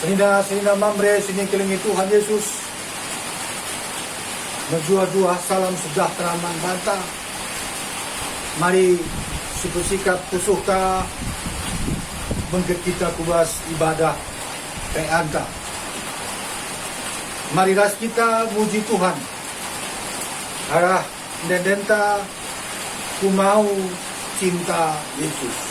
Senina mamre sini kelingi Tuhan Yesus. Menjua-jua salam sejahtera manbanta. Mari bersikap pusuka bengket kita kubas ibadah peanta. Mari ras kita muji Tuhan. Arah dendenta ku mau cinta Yesus.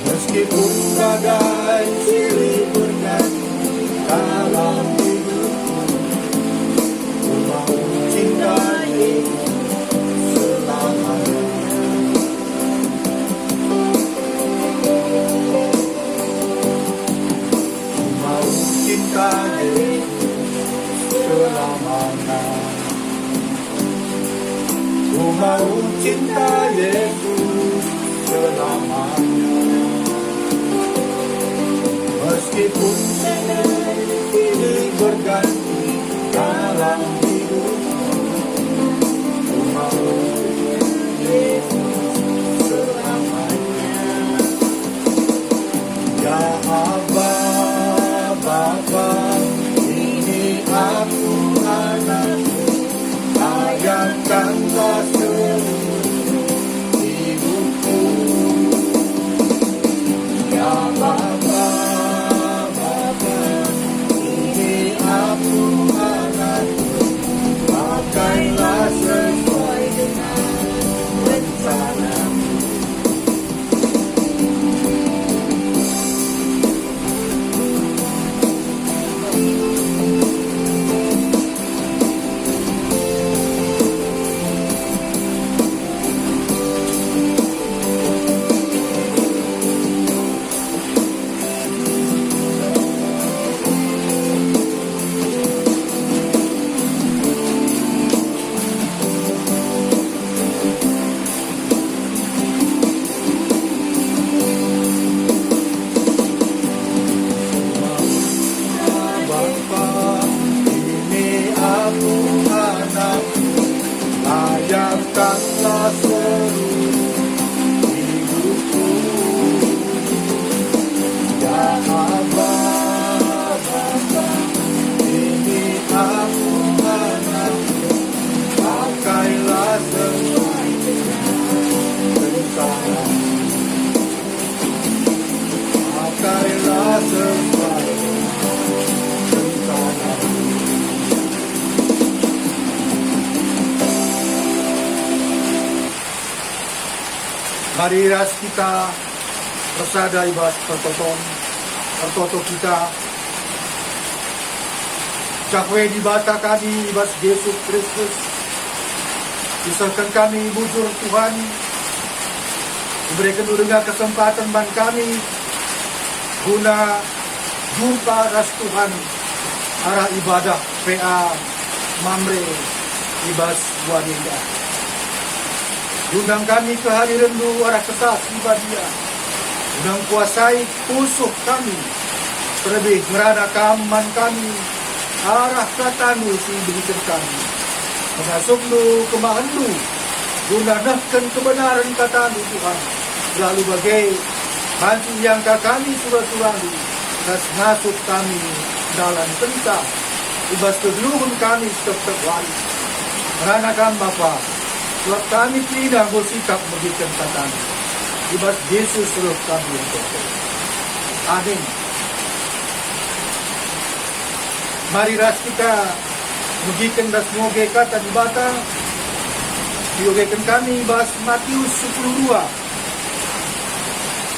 Meskipun badai silih berganti dalam hidupku, ku mau cinta Yesus selamanya. Ku mau cinta Yesus selamanya. Ku mau cinta Yesus selamanya. Meskipun silih berganti dalam hidupku, ku mau Yesus selamanya. Ya Aba, Bapa, ini aku anakmu, layakkanlah seluruh hidupku. Ya Bapa, pakailah sesuai dengan rencanamu. Layakkanlah seluruh hidupku. Ya Aba, Bapa, ini aku anakmu, pakailah sesuai dengan rencanamu. Pakailah sesuai dengan rencanamu. Mari ras kita bersada ibas pertoto kita. Cakwe di bata kami ibas Yesus Kristus. Pisahkan kami bujur Tuhan. Diberikan dengan kesempatan ban kami guna jumpa ras Tuhan arah ibadah PA Mamre ibas Wadinda. Undang kami ke hari rendu arah kesah ibadah. Undang kuasai pusuh kami. Terlebih merana kaman kami. Arah katanu si berikan kami. Mengasuk lu kemahan lu. Guna nahkan kebenaran katanu Tuhan. Lalu bagai bantu yang kami surah-surah lu. Dan ngasuk kami dalam tentang. Ibas kegeluhun kami tetap wali. Merana kami Bapa. Sebab kami tidak bersikap memberikan kata-kata. Ibas Yesus suruh kami untuk. Amin. Mari ras kita memberikan das moge kata di bata. Diogekan kami ibas Matius 10:2.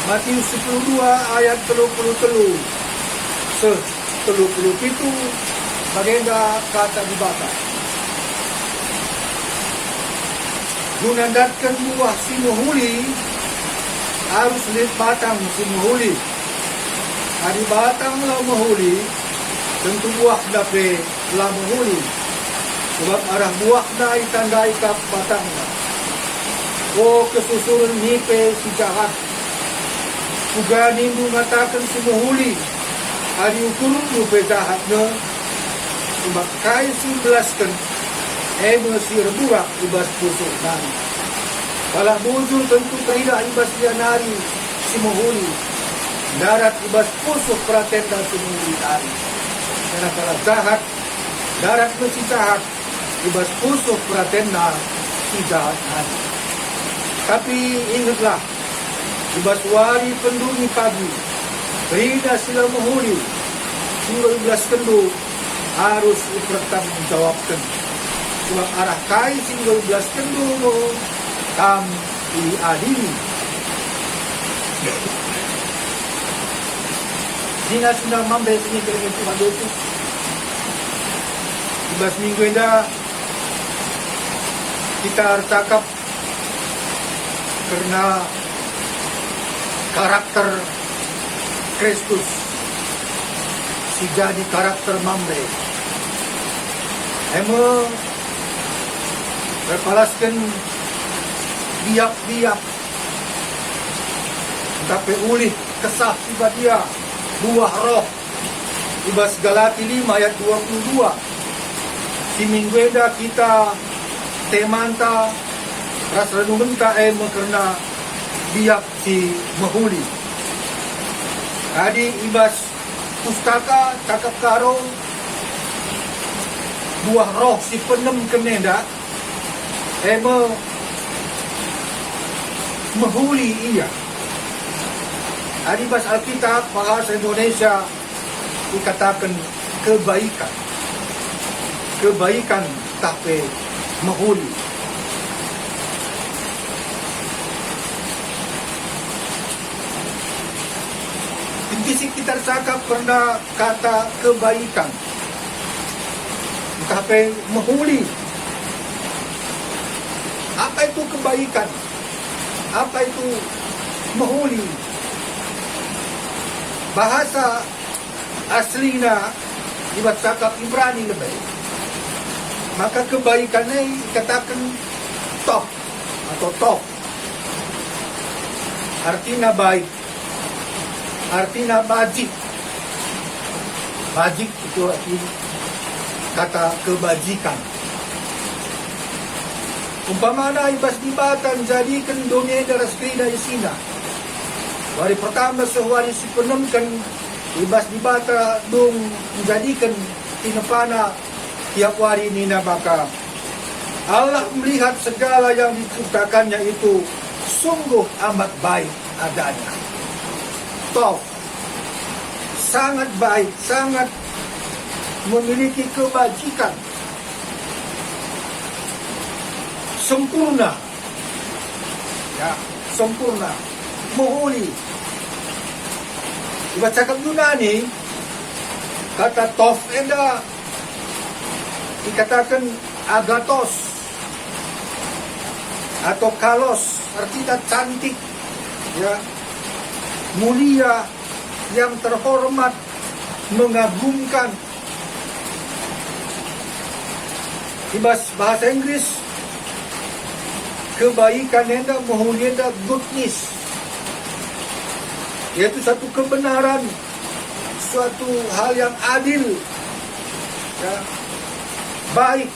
Matius 10:2 ayat 33. 37 bagenda kata di bata. guna datkan buah si mahuli harus lihat batang si mahuli. Hari batang lah mahuli tentu buah dapat lah mahuli. Sebab arah buah na itandai kap batang na. O kesusuran nipe si jahat. Juga nindu ngatakan si mahuli. Hari ukur nipe jahat na. Sebab kaya si belaskan. Si reburak ibas pusuk nari. Kalau bujur tentu kaidah ibas dia nari si mahuli. Darat ibas pusuk pratenda si mahuli nari. Karena kalau jahat, darat si jahat. Ibas pusuk pratenda si jahat nari. Tapi ingatlah, ibas wari penduni pagi, berida sila mahuli, sehingga ibas kendu harus dipertanggungjawabkan. Sebab arah kai sehingga ibas kendu kam diadili. Sina sudah mambe sini kering itu ada itu. Ibas minggu eda kita harus cakap karena karakter Kristus si jadi karakter mamre. Emo berpalaskan biak-biak tapi ulih kesah tiba dia buah roh ibas Galati 5 ayat 22. Si minggu eda kita temanta ras renungan karena biak si mahuli. Adi ibas pustaka cakap karo buah roh si penem kenenda mahuli iya. Adi ibas Alkitab bahasa Indonesia dikatakan kebaikan. Kebaikan tapi mahuli. Kisih kita cakap pernah kata kebaikan. Tapi mahuli. Apa itu kebaikan? Apa itu mahuli? Bahasa aslinya dibuat cakap Ibrani lebih. Maka kebaikannya katakan top atau top. Artinya baik. Artinya bajik. Bajik itu arti kata kebajikan. Umpamana ibas dibatan jadikan dunia daras krida isina. Hari pertama sehari si penemkan ibas dibata dong menjadikan tinapana tiap hari nina baka. Allah melihat segala yang diciptakannya itu sungguh amat baik adanya. Toh, sangat baik, sangat memiliki kebajikan, sempurna, ya, sempurna, mahuli. Dibaca cakap Yunani, kata tof enda dikatakan agatos atau kalos, artinya cantik, ya. Mulia, yang terhormat, mengagumkan. Ibas bahasa Inggris, kebaikan enda mahuli enda goodness, yaitu satu kebenaran, suatu hal yang adil, ya, baik.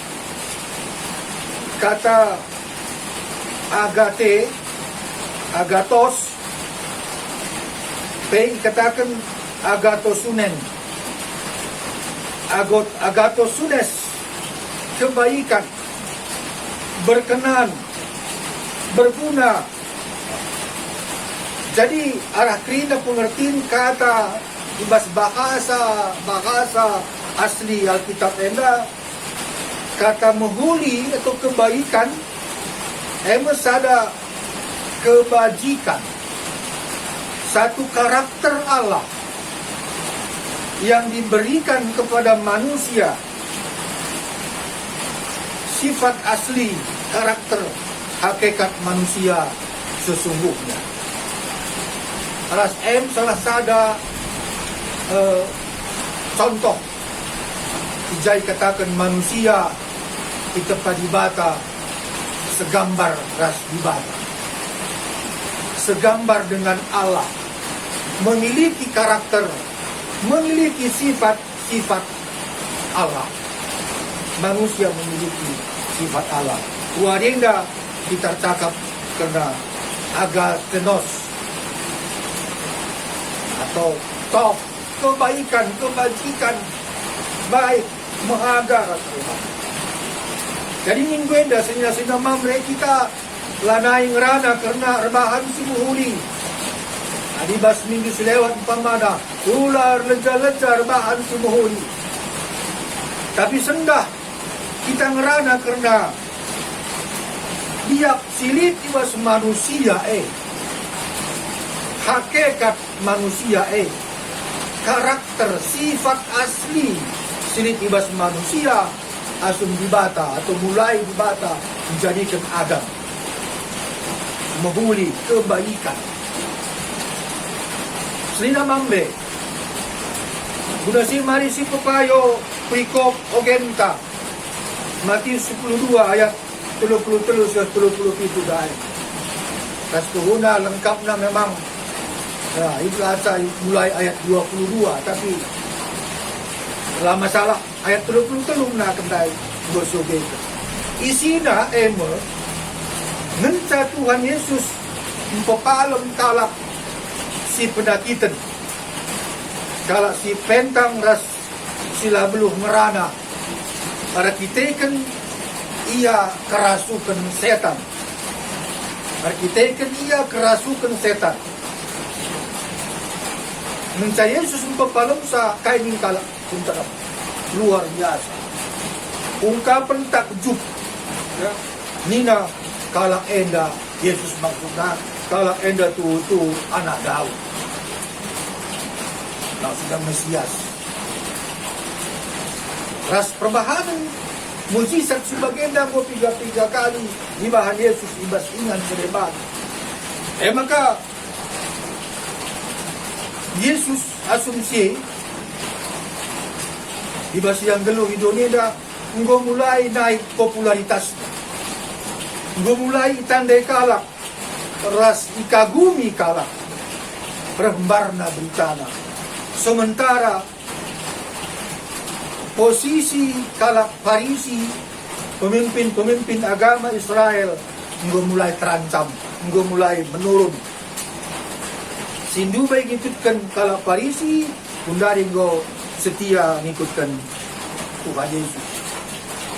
Kata agate, agatos, katakan agatosunen, agatosunes, kebaikan, berkenan, berguna. Jadi arah krida pengertian kata ibas bahasa asli Alkitab enda kata mahuli atau kebaikan emas ada kebajikan, satu karakter Allah yang diberikan kepada manusia, sifat asli karakter hakikat manusia sesungguhnya. Alas salah sada contoh ijai katakan manusia kita padibata segambar ras dibata, segambar dengan Allah, memiliki karakter, memiliki sifat-sifat Allah. Manusia memiliki sifat Allah. Warinda kita cakap kena agatenos atau toh kebaikan, kebajikan, baik, mengagar Tuhan. Jadi minggu enda sina mamre kita lanai ngerana karena rebahan simuhuli. Adibas minggu selewat pamada ular lejar-lejar rebahan simuhuli. Tapi sendah kita ngerana karena biak silit ibas manusia hakikat manusia karakter sifat asli silit ibas manusia asum dibata atau mulai dibata menjadikan Adam menghuli kebaikan. Selina mambe Budasi mari si pepayo Prikop Ogenta Matius 12 ayat 33-37 dahil. Tas tuhuna lengkapnya memang itu asa mulai ayat 22 tapi lah masalah ayat 33 na kendai gosok itu. Isina ngenca Tuhan Yesus mempapalem kalak si pendakitan. Kalak si pentang ras sila beluh ngerana. Para kita kan ia kerasukan setan. Para kita kan ia kerasukan setan. Ngenca Yesus mempapalem sa kainin kalak punta luar biasa. Ungkapan takjub ya. Nina kala enda Yesus maksudnya kala enda tu anak Daud. Nah, sudah Mesias. Ras perbahanan mujizat sebagainya ko 3 kali ibahan Yesus ibas ingan serebat. Maka Yesus asumsi ibas yang geluh Indonesia engkau mulai naik popularitas. Engkau mulai tandai kalak ras ikagumi kalak rembarna beritana. Sementara posisi kalak Farisi pemimpin agama Israel engkau mulai terancam, engkau mulai menurun. Sindu baik ikutkan kalak Farisi kundari engkau setia mengikutkan Tuhan Yesus.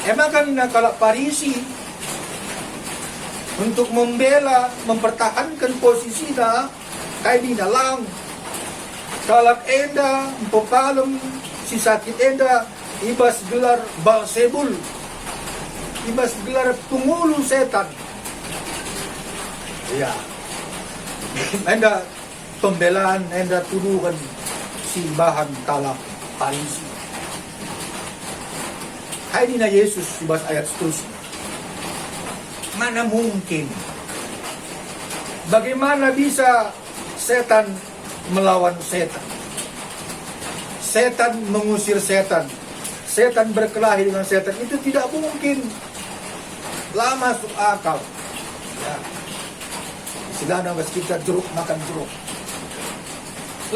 Emang kami nak kalak Farisi untuk membela, mempertahankan posisinya kayak di dalam kalak enda, empopalem, si sakit enda, ibas gelar Balsebul, ibas gelar pengulu setan. Ya, enda pembelaan, enda tuduhan si bahan kalak Farisi. Kayak di na Yesus ibas ayat seterusnya. Mana mungkin? Bagaimana bisa setan melawan setan? Setan mengusir setan. Setan berkelahi dengan setan. Itu tidak mungkin. Lah masuk akal. Ya. Istilahnya mas kita jeruk makan jeruk.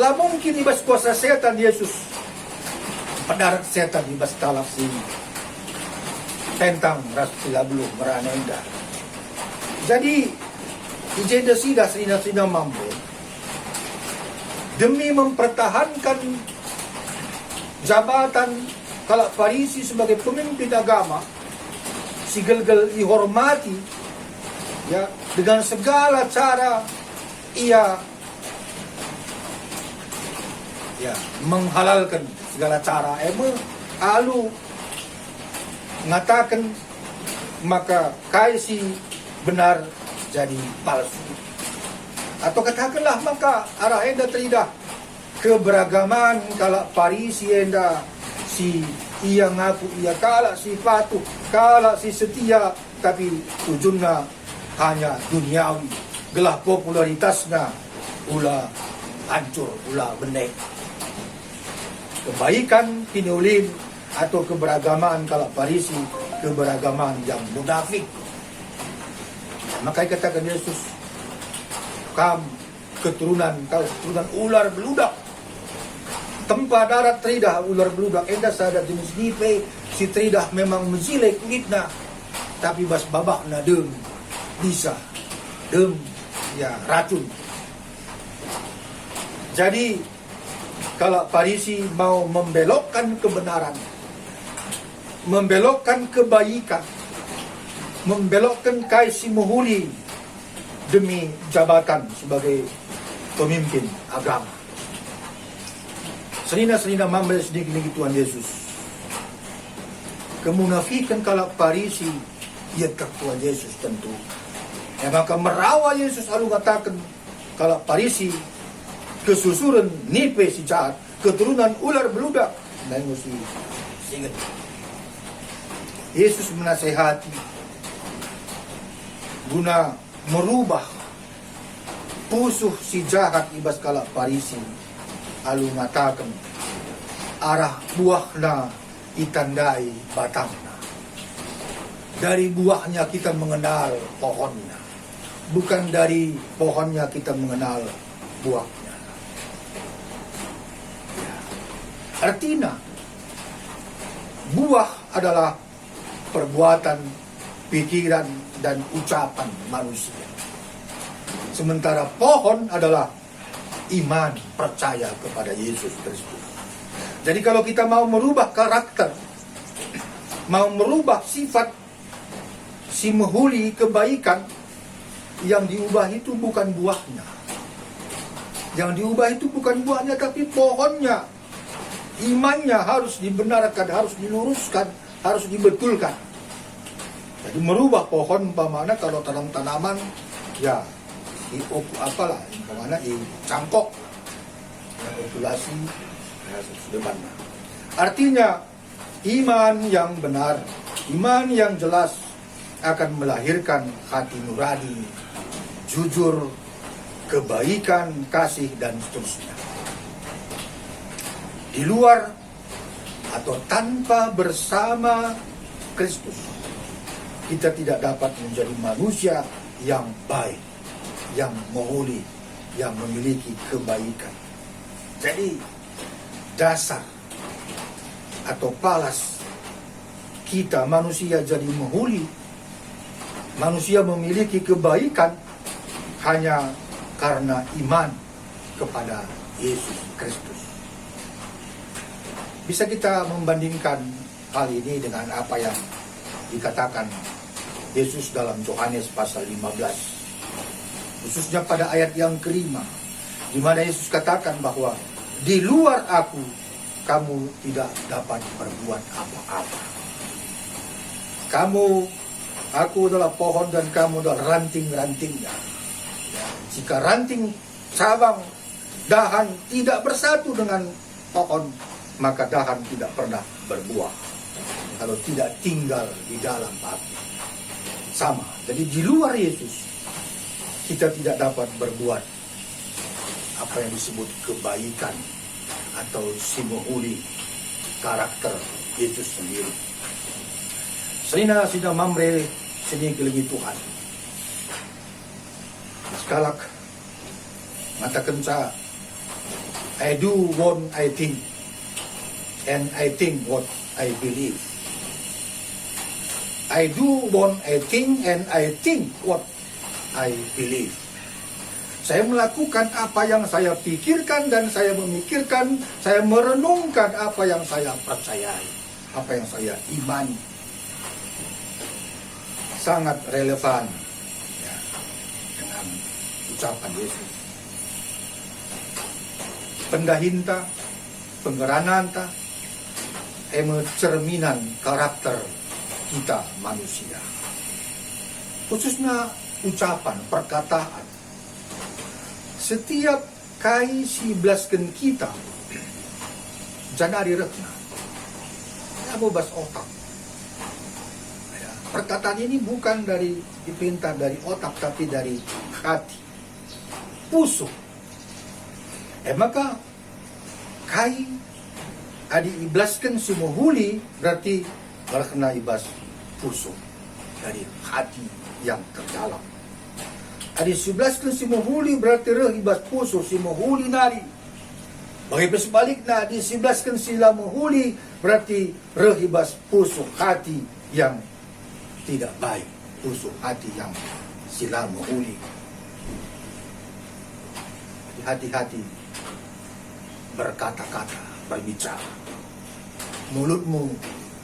Lah mungkin ibas kuasa setan Yesus. Pendarat setan ibas kalap sini. Tentang ras sila belum meranenda. Jadi ijenda sida sina mampu demi mempertahankan jabatan kalak Farisi sebagai pemimpin agama, si gelgel dihormati ya dengan segala cara ia ya menghalalkan segala cara alu mengatakan maka kaisi benar jadi palsu. Atau katakanlah maka arah enda teridah keberagaman kalak Farisi enda si ia ngaku ia kalak si patuh kalak si setia tapi ujungnya hanya duniawi, gelah popularitasnya ulah hancur, ulah benek. Kebaikan pinulin atau keberagaman kalau Parisi, keberagaman yang munafik. Makanya katakan Yesus, keturunan ular beludak, tempat darat teridah ular beludak, endah sada jenis nipe, si teridah memang menjilai kulitna, tapi bas babak na dem bisa dem ya racun. Jadi kalau Parisi mau membelokkan kebenaran, membelokkan kebaikan, membelokkan kaisi muhuli demi jabatan sebagai pemimpin agama, senina mamre sedikit Tuhan Yesus. Kemunafikan kalau Parisi, ia Tuhan Yesus tentu. Maka merawa Yesus lalu katakan kalau Parisi kesusuran nipe si jahat, keturunan ular beludak. Dan mesti ingat, Yesus menasehati guna merubah pusuh si jahat ibas kala Parisi, lalu mengatakan arah buahna itandai batangna. Dari buahnya kita mengenal pohonnya, bukan dari pohonnya kita mengenal buahnya. Artinya, buah adalah perbuatan, pikiran, dan ucapan manusia. Sementara pohon adalah iman, percaya kepada Yesus Kristus. Jadi kalau kita mau merubah karakter, mau merubah sifat, si menghuli kebaikan, yang diubah itu bukan buahnya. Yang diubah itu bukan buahnya, tapi pohonnya. Imannya harus dibenarkan, harus diluruskan, harus dibetulkan. Jadi merubah pohon, umpamanya kalau tanam tanaman, ya apalah, umpamanya cangkok, populasi, ya sudah. Artinya iman yang benar, iman yang jelas akan melahirkan hati nurani, jujur, kebaikan, kasih, dan seterusnya. Di luar atau tanpa bersama Kristus, kita tidak dapat menjadi manusia yang baik, yang muhuli, yang memiliki kebaikan. Jadi dasar atau palas kita manusia jadi muhuli, manusia memiliki kebaikan hanya karena iman kepada Yesus Kristus. Bisa kita membandingkan hal ini dengan apa yang dikatakan Yesus dalam Yohanes pasal 15, khususnya pada ayat yang kelima, di mana Yesus katakan bahwa di luar aku kamu tidak dapat berbuat apa-apa. Aku adalah pohon dan kamu adalah ranting-rantingnya. Ya, jika ranting, cabang, dahan tidak bersatu dengan pohon, maka dahan tidak pernah berbuah kalau tidak tinggal di dalam api. Sama, jadi di luar Yesus kita tidak dapat berbuat apa yang disebut kebaikan atau simuhuli karakter Yesus sendiri. Selina mamre seni kelengi Tuhan. Sekalak matakan sa I do what I think, and I think what I believe. I do what I think and I think what I believe. Saya melakukan apa yang saya pikirkan dan saya memikirkan, saya merenungkan apa yang saya percayai, apa yang saya imani. Sangat relevan ya, dengan ucapan Yesus. Pendahinta, penggerananta, cerminan karakter kita manusia. Khususnya ucapan, perkataan. Setiap kai si belaskan kita, janari rekna. Ya bebas otak. Ya. perkataan ini bukan dari dipinta dari otak, tapi dari hati, pusuk. Maka kai adi iblaskan semua huli berarti berkena ibas pusuk dari hati yang terdalam. Adi iblaskan semua huli berarti reh ibas pusuk semua huli nari. Bagi sebaliknya adi iblaskan sila huli berarti reh ibas pusuk hati yang tidak baik, pusuk hati yang sila huli. Hati-hati berkata-kata, berbicara. Mulutmu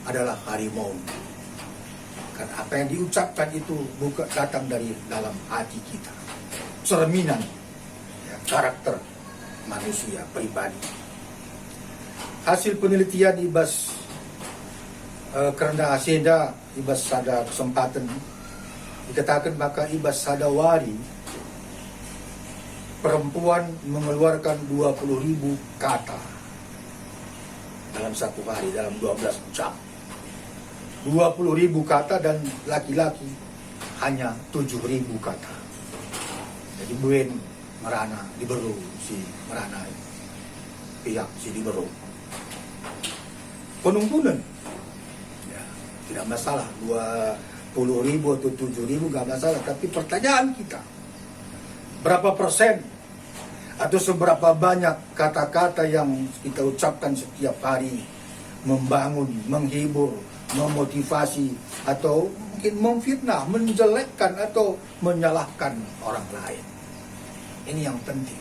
adalah harimau. Karena apa yang diucapkan itu bukan datang dari dalam hati kita. Cerminan ya, karakter manusia pribadi. Hasil penelitian ibas kerana aseda ibas ada kesempatan dikatakan maka ibas sadawari perempuan mengeluarkan 20.000 kata dalam satu hari, dalam 12 jam. 20.000 kata dan laki-laki hanya 7.000 kata. Jadi buen merana dibero si merana pihak si dibero. Penunggunan ya, tidak masalah 20.000 atau 7.000 gak masalah, tapi pertanyaan kita berapa persen atau seberapa banyak kata-kata yang kita ucapkan setiap hari membangun, menghibur, memotivasi atau mungkin memfitnah, menjelekkan atau menyalahkan orang lain. Ini yang penting.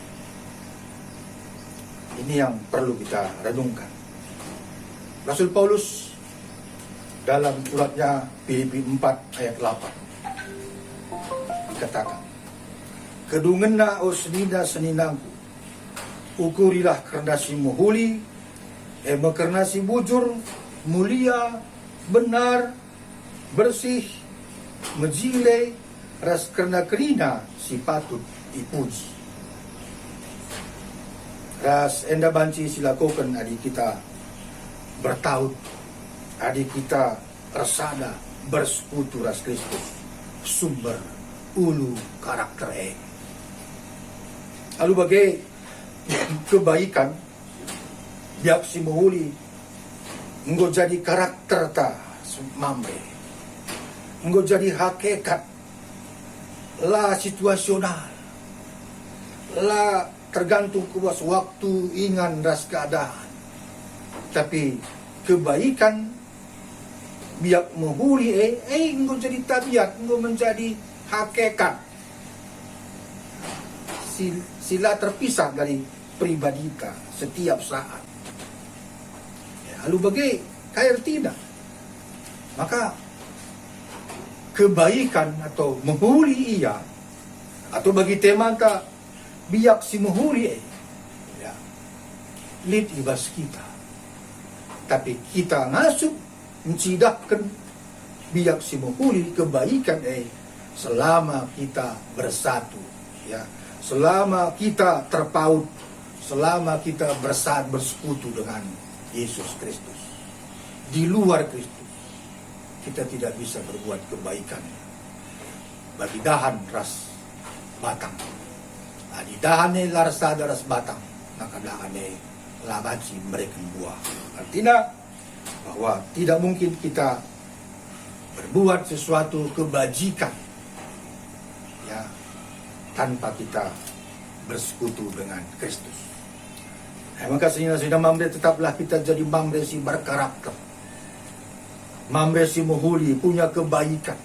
Ini yang perlu kita renungkan. Rasul Paulus dalam suratnya Filipi 4 ayat 8 dikatakan, kedungenna osnida seninangku, ukurilah karena si muhuli, karena si bujur, mulia, benar, bersih, mejile, ras karena kerina si patut dipuji. Ras enda banci silakukan adik kita bertaut, adik kita resada bersekutu ras Kristus, sumber ulu karakter Lalu bagai kebaikan biak si muhuli enggo jadi karakter ta mamre, enggo jadi hakikat la situasional, la tergantung kuas waktu ingan ras keadaan. Tapi kebaikan biak muhuli enggo jadi tabiat, enggo menjadi hakikat. Sila terpisah dari pribadi kita setiap saat. Lalu bagi kaya tidak, maka kebaikan atau menghuli ia atau bagi teman tak biak si menghuli ya, lid ibas kita. Tapi kita ngasup mencidakkan biak si menghuli kebaikan selama kita bersatu ya, selama kita terpaut, selama kita bersekutu dengan Yesus Kristus. Di luar Kristus kita tidak bisa berbuat kebaikan. Bagi dahan ras batang, di dahane larsada ras batang, maka dahane labaci mereka buah. Artinya bahwa tidak mungkin kita berbuat sesuatu kebajikan ya tanpa kita bersekutu dengan Kristus. Maka sudah mamre tetaplah kita jadi mamre si berkarakter, mamre si muhuli punya kebaikan.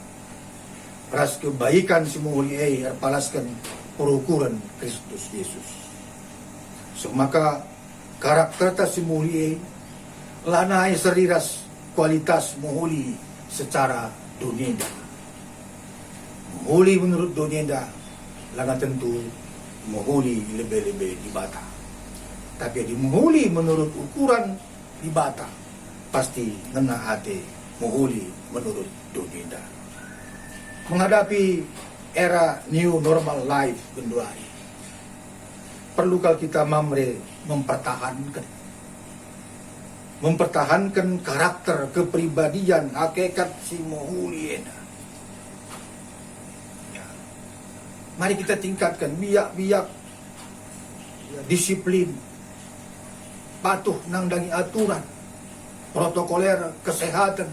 Ras kebaikan si muhuli palaskan perukuran Kristus Yesus. So maka karakter ta si muhuli lanai seriras kualitas muhuli secara dunia. Muhuli menurut dunia langan tentu muhuli lebih-lebih di bata. Tapi di muhuli menurut ukuran di bata pasti ngena hati muhuli menurut dunia. Menghadapi era new normal life kedua ini, perlukah kita mamre mempertahankan mempertahankan karakter, kepribadian, hakikat si Mohulien. Ya. Mari kita tingkatkan biak-biak ya, disiplin, patuh nang dangi aturan, protokoler kesehatan.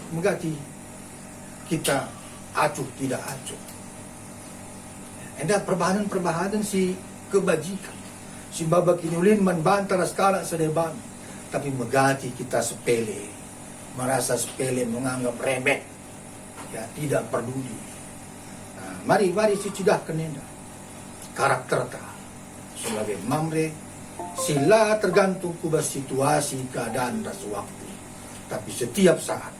Megati kita acuh tidak acuh. Ada perbahanan si kebajikan. Si babak inulin membantah skala sedeban. Tapi megati kita sepele. Merasa sepele, menganggap remeh. Ya, tidak peduli. Nah, mari si cidah kenenda. Karakter ta. Sebagai mamre. Sila tergantung kubah situasi, keadaan, dan waktu. Tapi setiap saat.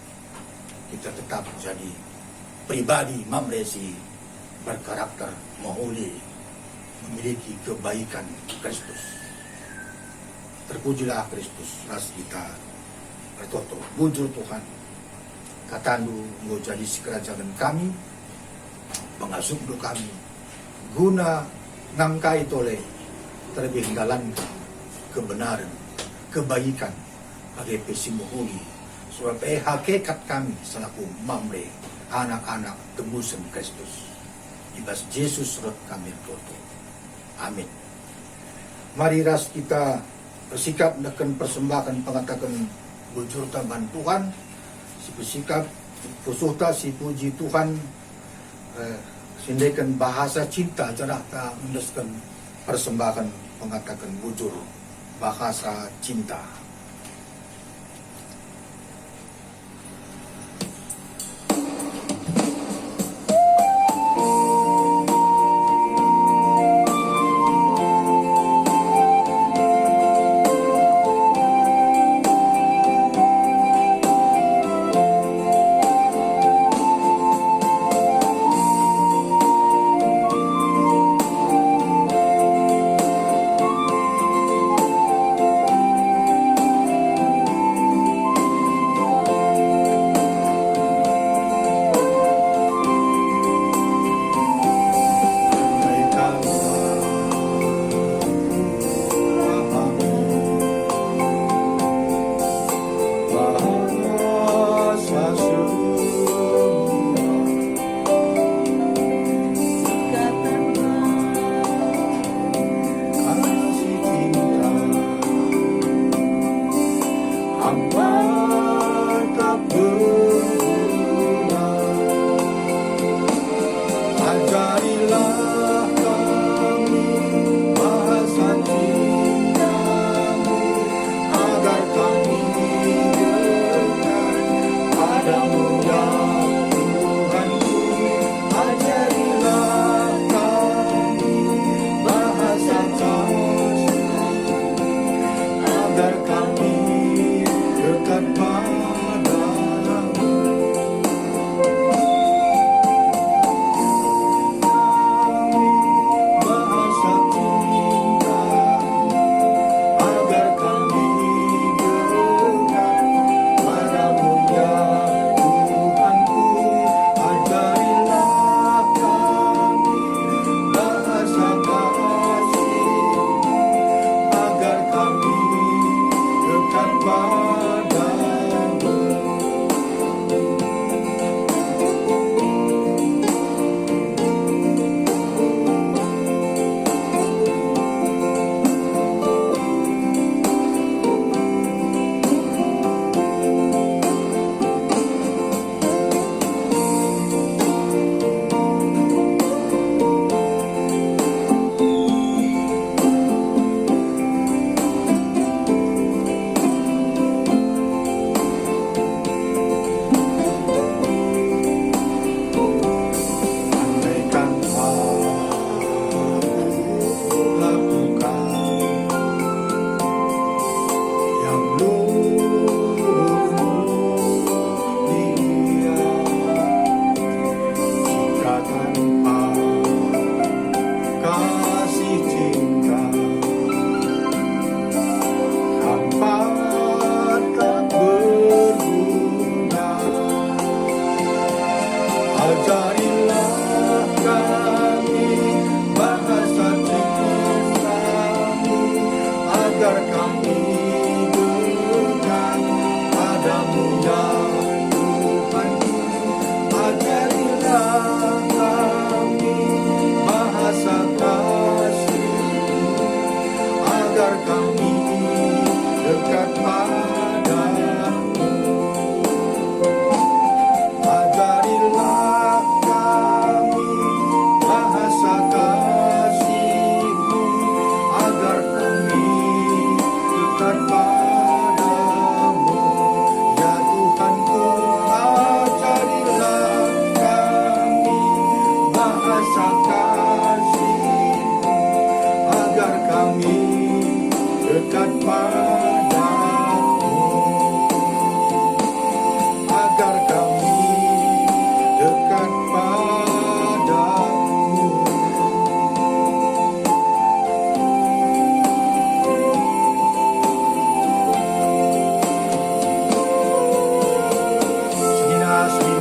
Kita tetap menjadi pribadi mamre si berkarakter mahuli, memiliki kebaikan Kristus. Terpujilah Kristus, ras kita bertoto, bujur Tuhan. Katandu mau jadi kerajaan kami, pengasuh kami, guna ngangkai tole, terlebih dalam kebenaran, kebaikan, bagi pesimuhuli, sebab hakikat kami selaku mamre, anak-anak tembusan Kristus. Ibas Yesus rot kami toto. Amin. Mari ras kita bersikap dengan persembahan pengatakan bujur tambahan Tuhan. Si bersikap kusuhta si puji Tuhan. Sindekan bahasa cinta jarah ta mendeskan persembahan pengatakan bujur bahasa cinta.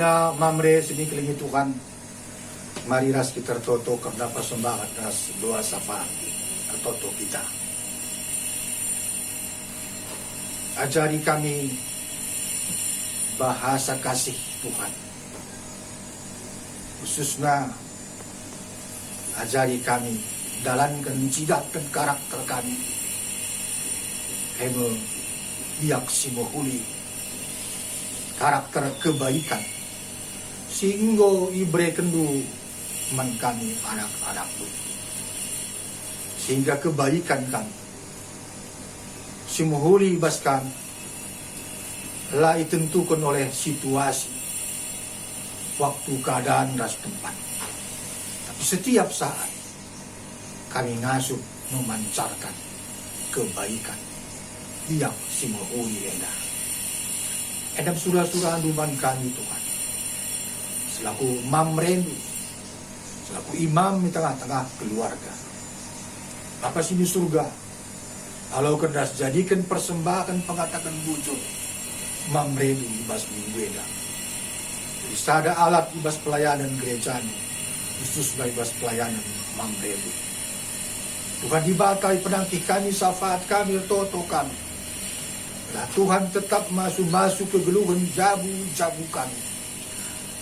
Karina mamre sini kelingi Tuhan, mari ras kita toto karena persembahan ras doa sapa toto kita. Ajari kami bahasa kasih Tuhan. Khususnya ajari kami dalankan cidatkan karakter kami. Heme biak simohuli karakter kebaikan. Singgo ibre kendu man kami anak-anakku. Sehingga kebaikan kami simohuli baskan lah ditentukan oleh situasi, waktu, keadaan, dan tempat. Tapi setiap saat kami ngasuh memancarkan kebaikan yang simohuli endah. Edam surah-surah anduman kami Tuhan, selaku mamrendu, selaku imam di tengah-tengah keluarga. Apa sini surga, kalau kendas jadikan persembahan pengatakan bujur, mamrendu ibas minggueda. Jadi sada alat ibas pelayanan gereja ini, khusus ibas pelayanan mamrendu. Tuhan dibakai penangkih kami, syafaat kami, toto kami. Nah, Tuhan tetap masuk ke geluhan jabu kami.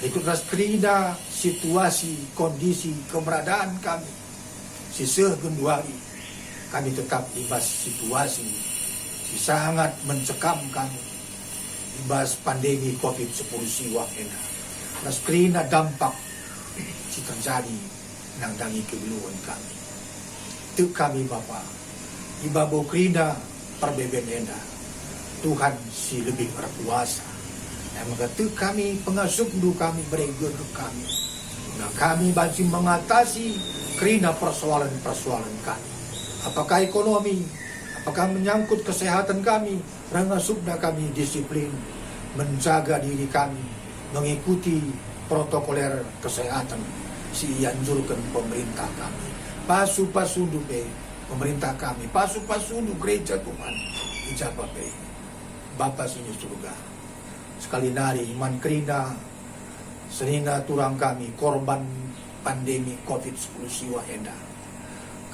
Ikut ras kerina situasi, kondisi, keberadaan kami. Siseh genduari, kami tetap ibas situasi, si sangat mencekam kami. Ibas pandemi COVID-10 siwa ena. Ras kerina dampak si terjadi nang dangi kegeluhan kami. Itu kami Bapa, ibabo kerina perbeben ena. Tuhan si lebih berkuasa. Yang mengatakan kami pengasuh dulu kami bereger kami. Nah kami masih mengatasi kerana persoalan-persoalan kami. Apakah ekonomi, apakah menyangkut kesehatan kami, rangasubna kami disiplin, menjaga diri kami, mengikuti protokoler kesehatan si anjurkan pemerintah kami. Pasu-pasundu pemerintah kami, pasu-pasundu gereja Tuhan. Ijabah Bapa sini surga, sekali nari iman kerina senina turang kami korban pandemi COVID-10 siwa enda.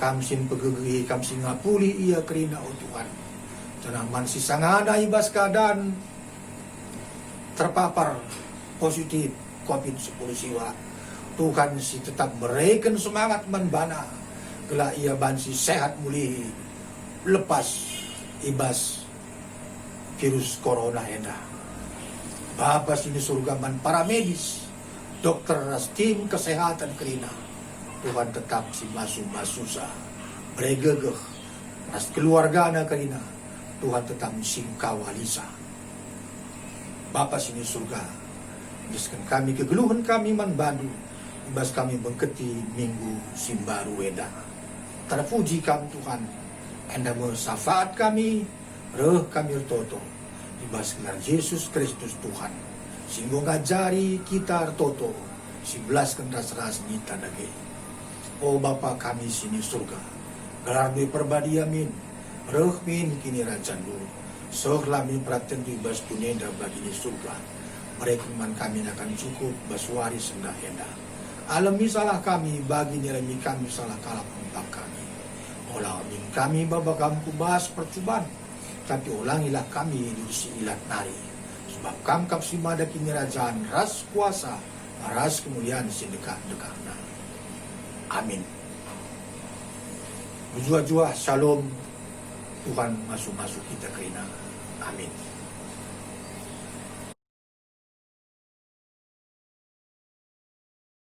Kami sin pegegi, kami sin ngapuli ia kerina o Tuhan. Jangan man si sangana ibas keadaan terpapar positif COVID-10 siwa. Tuhan si tetap mereken semangat menbana. Gela ia bansi sehat muli lepas ibas virus corona enda. Bapa sini surga man para medis, dokter ras tim kesehatan kerina. Tuhan tetap si masu-masusa, beregegeh, ras keluarga na kerina. Tuhan tetap singkawalisa. Bapa sini surga, biskan kami kegeluhan kami man bandu, ibas kami bengketi minggu simbaru weda. Terpuji kami Tuhan, enda mensafaat kami, reh kami toto. Ibas kelar Yesus Kristus Tuhan. Singgo ngajari kita toto. 11 ras nita dage. O Bapa kami sini surga. Gelar mi perbadi amin. Reh min kini rajan dulu. Soh lami praten ibas kunenda bagi di surga. Mereka man kami akan cukup baswari sendah henda. Alami salah kami bagi nilai kami salah kalah pempak kami. Olah min kami babakam kubas percubaan. Tapi ulangilah kami di ilat nari. Sebab kamkap si mada kini rajaan ras kuasa, ras kemuliaan si dekat-dekatna. Amin. Berjua-jua shalom. Tuhan masuk-masuk kita kerina. Amin.